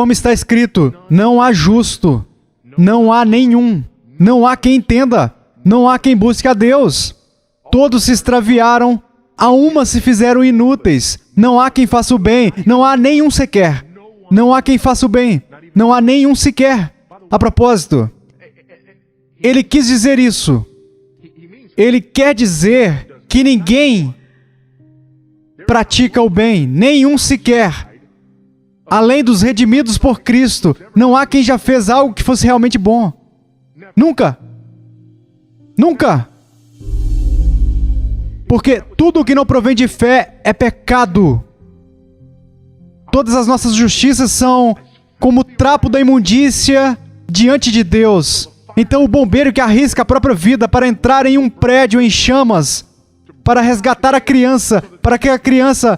Como está escrito, não há justo, não há nenhum, não há quem entenda, não há quem busque a Deus. Todos se extraviaram, a uma se fizeram inúteis. Não há quem faça o bem, não há nenhum sequer. Não há quem faça o bem, não há nenhum sequer. A propósito, ele quis dizer isso. Ele quer dizer que ninguém pratica o bem, nenhum sequer. Além dos redimidos por Cristo, não há quem já fez algo que fosse realmente bom. Nunca. Nunca. Porque tudo o que não provém de fé é pecado. Todas as nossas justiças são como o trapo da imundícia diante de Deus. Então o bombeiro que arrisca a própria vida para entrar em um prédio em chamas, para resgatar a criança, para que a criança,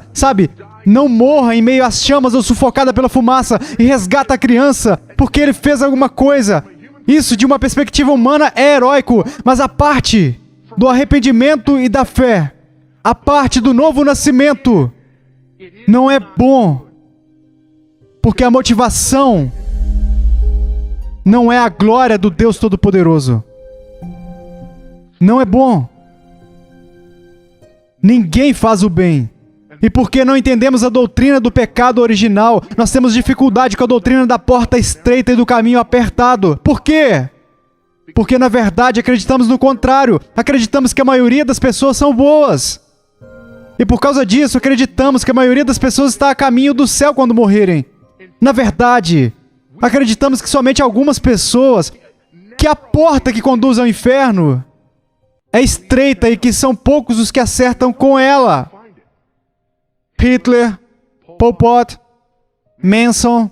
não morra em meio às chamas ou sufocada pela fumaça, e resgata a criança porque ele fez alguma coisa. Isso, de uma perspectiva humana, é heróico, mas a parte do arrependimento e da fé, a parte do novo nascimento, não é bom, porque a motivação não é a glória do Deus Todo-Poderoso. Não é bom. Ninguém faz o bem. E porque não entendemos a doutrina do pecado original, nós temos dificuldade com a doutrina da porta estreita e do caminho apertado. Por quê? Porque, na verdade, acreditamos no contrário. Acreditamos que a maioria das pessoas são boas. E por causa disso, acreditamos que a maioria das pessoas está a caminho do céu quando morrerem. Na verdade, acreditamos que somente algumas pessoas, que a porta que conduz ao inferno é estreita e que são poucos os que acertam com ela. Hitler, Pol Pot, Manson.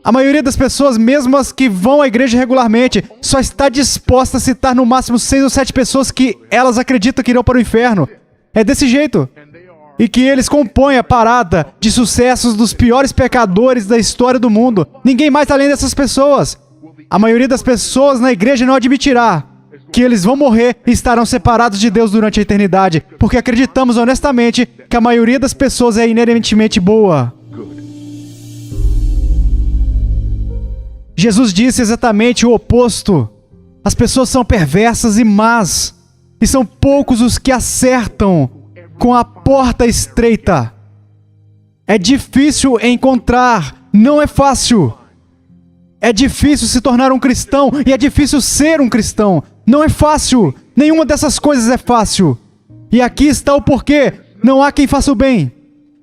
A maioria das pessoas, mesmo as que vão à igreja regularmente, só está disposta a citar no máximo 6 ou 7 pessoas que elas acreditam que irão para o inferno. É desse jeito. E que eles compõem a parada de sucessos dos piores pecadores da história do mundo. Ninguém mais além dessas pessoas. A maioria das pessoas na igreja não admitirá que eles vão morrer e estarão separados de Deus durante a eternidade, porque acreditamos honestamente que a maioria das pessoas é inerentemente boa. Jesus disse exatamente o oposto. As pessoas são perversas e más, e são poucos os que acertam com a porta estreita. É difícil encontrar, não é fácil. É difícil se tornar um cristão e é difícil ser um cristão. Não é fácil. Nenhuma dessas coisas é fácil. E aqui está o porquê. Não há quem faça o bem.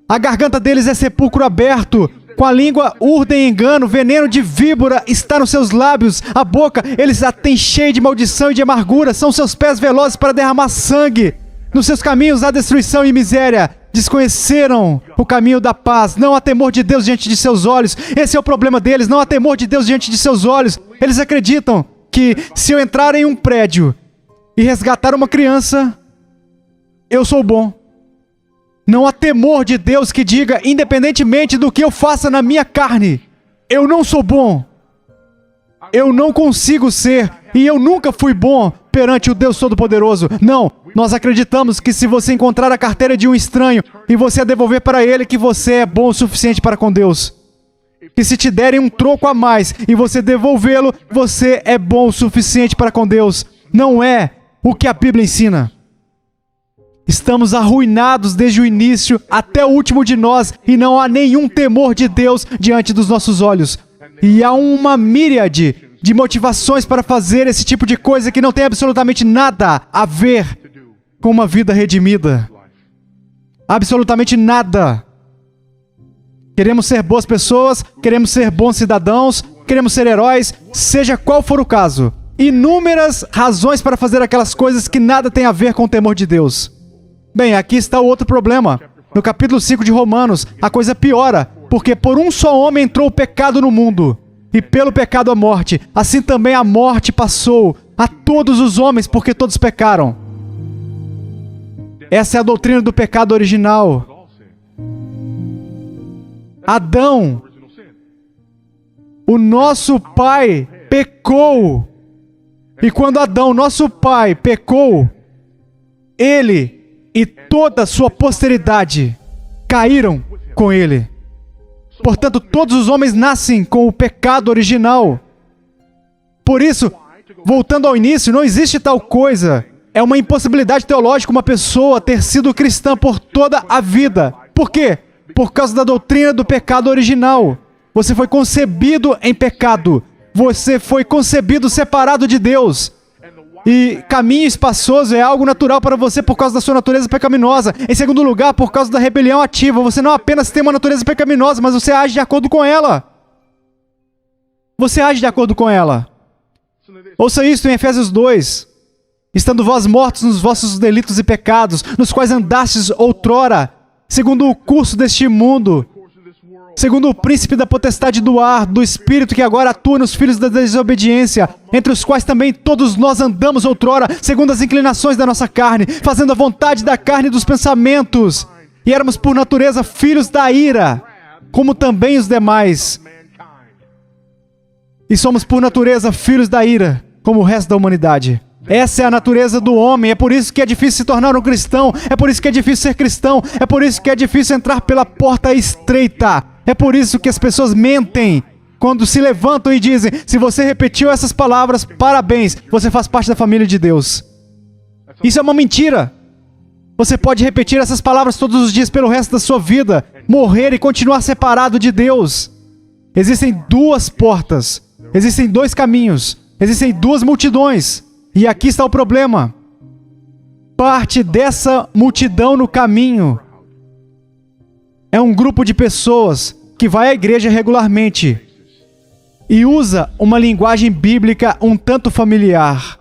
A garganta deles é sepulcro aberto. Com a língua urdem engano, veneno de víbora está nos seus lábios. A boca, eles a têm cheia de maldição e de amargura. São seus pés velozes para derramar sangue. Nos seus caminhos há destruição e miséria. Desconheceram o caminho da paz. Não há temor de Deus diante de seus olhos. Esse é o problema deles. Não há temor de Deus diante de seus olhos. Eles acreditam que se eu entrar em um prédio e resgatar uma criança, eu sou bom. Não há temor de Deus que diga, independentemente do que eu faça na minha carne, eu não sou bom. Eu não consigo ser, e eu nunca fui bom perante o Deus Todo-Poderoso. Não, nós acreditamos que se você encontrar a carteira de um estranho e você a devolver para ele, que você é bom o suficiente para com Deus. Que se te derem um troco a mais e você devolvê-lo, você é bom o suficiente para com Deus. Não é o que a Bíblia ensina. Estamos arruinados desde o início até o último de nós e não há nenhum temor de Deus diante dos nossos olhos. E há uma míriade de motivações para fazer esse tipo de coisa que não tem absolutamente nada a ver com uma vida redimida. Absolutamente nada. Queremos ser boas pessoas, queremos ser bons cidadãos, queremos ser heróis, seja qual for o caso. Inúmeras razões para fazer aquelas coisas que nada tem a ver com o temor de Deus. Bem, aqui está o outro problema. No capítulo 5 de Romanos, a coisa piora, porque por um só homem entrou o pecado no mundo, e pelo pecado a morte. Assim também a morte passou a todos os homens, porque todos pecaram. Essa é a doutrina do pecado original. Adão, o nosso pai, pecou. E quando Adão, nosso pai, pecou, ele e toda a sua posteridade caíram com ele. Portanto, todos os homens nascem com o pecado original. Por isso, voltando ao início, não existe tal coisa. É uma impossibilidade teológica uma pessoa ter sido cristã por toda a vida. Por quê? Por causa da doutrina do pecado original. Você foi concebido em pecado. Você foi concebido separado de Deus. E caminho espaçoso é algo natural para você por causa da sua natureza pecaminosa. Em segundo lugar, por causa da rebelião ativa. Você não apenas tem uma natureza pecaminosa, mas você age de acordo com ela. Você age de acordo com ela. Ouça isso em Efésios 2. Estando vós mortos nos vossos delitos e pecados, nos quais andastes outrora, segundo o curso deste mundo, segundo o príncipe da potestade do ar, do espírito que agora atua nos filhos da desobediência, entre os quais também todos nós andamos outrora, segundo as inclinações da nossa carne, fazendo a vontade da carne e dos pensamentos, e éramos por natureza filhos da ira, como também os demais. E somos por natureza filhos da ira, como o resto da humanidade. Essa é a natureza do homem, é por isso que é difícil se tornar um cristão, é por isso que é difícil ser cristão, é por isso que é difícil entrar pela porta estreita, é por isso que as pessoas mentem quando se levantam e dizem: se você repetiu essas palavras, parabéns, você faz parte da família de Deus. Isso é uma mentira. Você pode repetir essas palavras todos os dias pelo resto da sua vida, morrer e continuar separado de Deus. Existem duas portas, existem dois caminhos, existem duas multidões. E aqui está o problema. Parte dessa multidão no caminho é um grupo de pessoas que vai à igreja regularmente e usa uma linguagem bíblica um tanto familiar.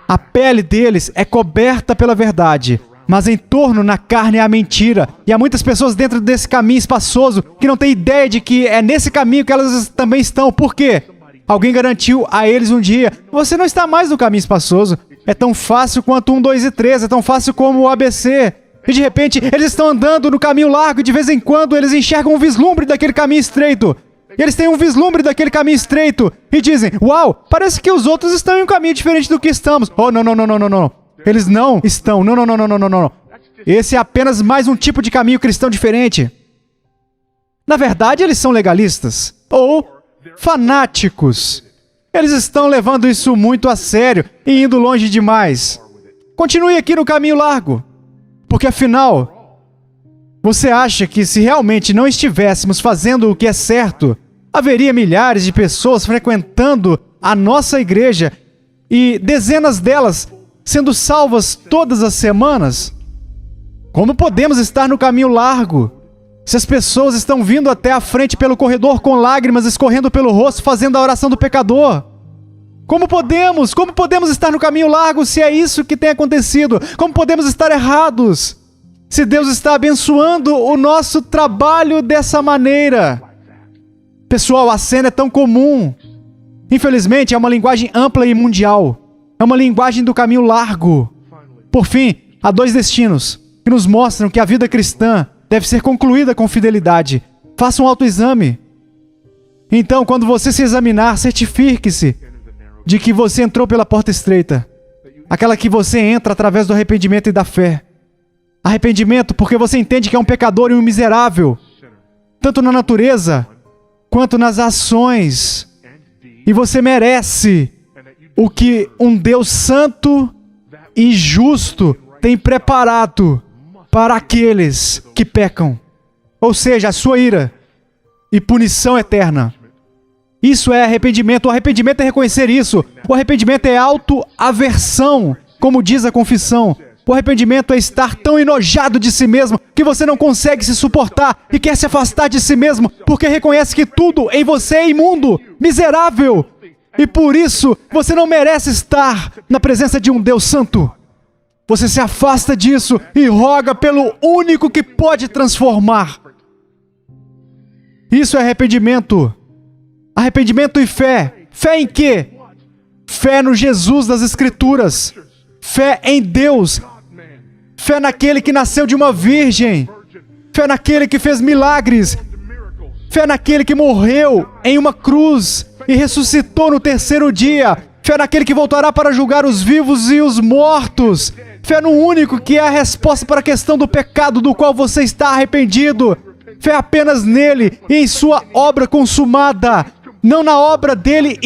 A pele deles é coberta pela verdade, mas em torno na carne é a mentira. E há muitas pessoas dentro desse caminho espaçoso que não têm ideia de que é nesse caminho que elas também estão. Por quê? Alguém garantiu a eles um dia: você não está mais no caminho espaçoso. É tão fácil quanto 1, 2 e 3, é tão fácil como o ABC. E de repente, eles estão andando no caminho largo e de vez em quando eles enxergam um vislumbre daquele caminho estreito. E eles têm um vislumbre daquele caminho estreito e dizem: uau, parece que os outros estão em um caminho diferente do que estamos. Oh, não, não, não, não, não, não. Eles não estão. Não, não, não, não, não, não, não. Esse é apenas mais um tipo de caminho cristão diferente. Na verdade, eles são legalistas. Ou fanáticos. Eles estão levando isso muito a sério e indo longe demais. Continue aqui no caminho largo. Porque afinal, você acha que se realmente não estivéssemos fazendo o que é certo, haveria milhares de pessoas frequentando a nossa igreja e dezenas delas sendo salvas todas as semanas? Como podemos estar no caminho largo se as pessoas estão vindo até a frente pelo corredor com lágrimas escorrendo pelo rosto, fazendo a oração do pecador? Como podemos estar no caminho largo se é isso que tem acontecido? Como podemos estar errados se Deus está abençoando o nosso trabalho dessa maneira? Pessoal, a cena é tão comum. Infelizmente, é uma linguagem ampla e mundial. É uma linguagem do caminho largo. Por fim, há dois destinos que nos mostram que a vida cristã deve ser concluída com fidelidade. Faça um autoexame. Então, quando você se examinar, certifique-se de que você entrou pela porta estreita. Aquela que você entra através do arrependimento e da fé. Arrependimento porque você entende que é um pecador e um miserável, tanto na natureza quanto nas ações. E você merece o que um Deus santo e justo tem preparado para aqueles que pecam. Ou seja, a sua ira e punição eterna. Isso é arrependimento. O arrependimento é reconhecer isso. O arrependimento é autoaversão, como diz a confissão. O arrependimento é estar tão enojado de si mesmo que você não consegue se suportar e quer se afastar de si mesmo porque reconhece que tudo em você é imundo, miserável. E por isso, você não merece estar na presença de um Deus santo. Você se afasta disso e roga pelo único que pode transformar. Isso é arrependimento. Arrependimento e fé. Fé em quê? Fé no Jesus das Escrituras. Fé em Deus. Fé naquele que nasceu de uma virgem. Fé naquele que fez milagres. Fé naquele que morreu em uma cruz e ressuscitou no terceiro dia. Fé naquele que voltará para julgar os vivos e os mortos. Fé no único que é a resposta para a questão do pecado do qual você está arrependido. Fé apenas nele e em sua obra consumada. Não na obra dele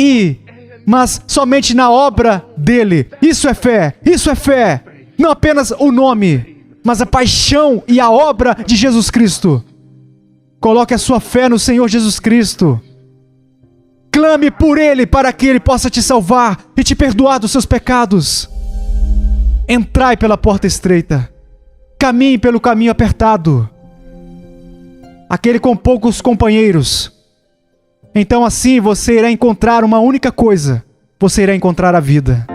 mas somente na obra dele. Isso é fé. Isso é fé. Não apenas o nome, mas a paixão e a obra de Jesus Cristo. Coloque a sua fé no Senhor Jesus Cristo. Clame por Ele para que Ele possa te salvar e te perdoar dos seus pecados. Entrai pela porta estreita. Caminhe pelo caminho apertado. Aquele com poucos companheiros. Então assim você irá encontrar uma única coisa. Você irá encontrar a vida.